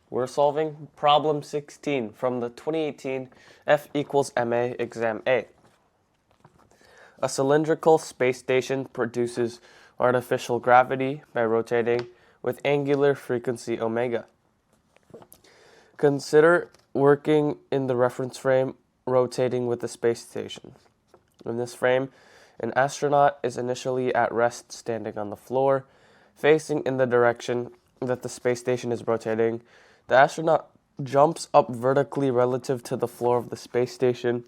We're solving problem 16 from the 2018 F equals MA exam A. A cylindrical space station produces artificial gravity by rotating with angular frequency omega. Consider working in the reference frame rotating with the space station. In this frame, an astronaut is initially at rest standing on the floor, facing in the direction that the space station is rotating. The astronaut jumps up vertically relative to the floor of the space station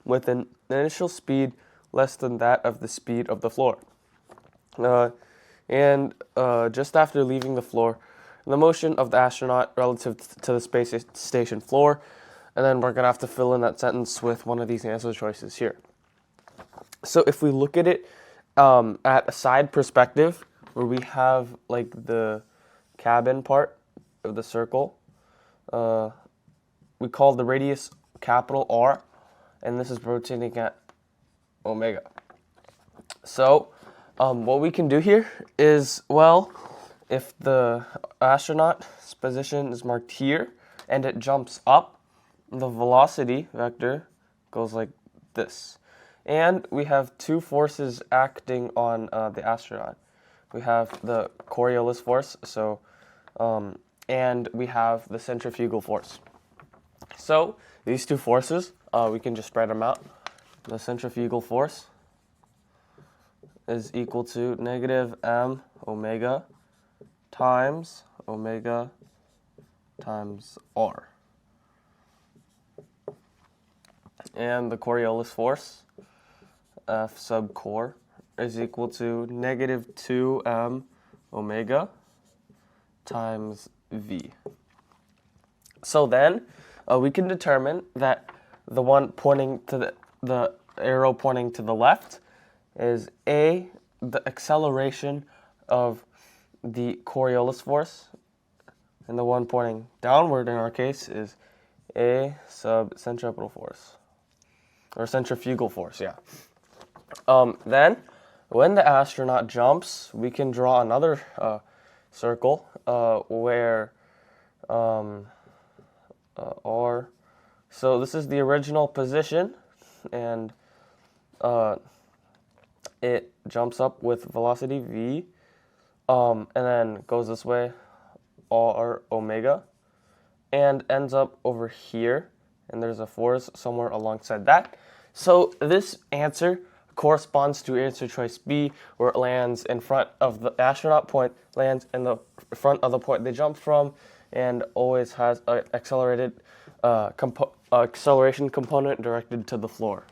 with an initial speed less than that of the speed of the floor. Just after leaving the floor, the motion of the astronaut relative to the space station floor, and then we're going to have to fill in that sentence with one of these answer choices here. So if we look at it at a side perspective, where we have like the cabin part of the circle, we call the radius capital R, and this is rotating at omega. So what we can do here is, well, if the astronaut's position is marked here and it jumps up, the velocity vector goes like this. And we have two forces acting on the astronaut. We have the Coriolis force, and we have the centrifugal force. So these two forces, we can just spread them out. The centrifugal force is equal to negative m omega times omega times r. And the Coriolis force, F sub core, is equal to negative 2m omega times v. So then we can determine that the one pointing to the arrow pointing to the left is A, the acceleration of the Coriolis force, and the one pointing downward in our case is A sub centripetal force, or centrifugal force, yeah. Then, when the astronaut jumps, we can draw another circle where R. So this is the original position, and it jumps up with velocity v, and then goes this way, r omega, and ends up over here, and there's a force somewhere alongside that. So this answer corresponds to answer choice B, where it lands in front of the astronaut point, lands in the front of the point they jumped from, and always has an accelerated acceleration component directed to the floor.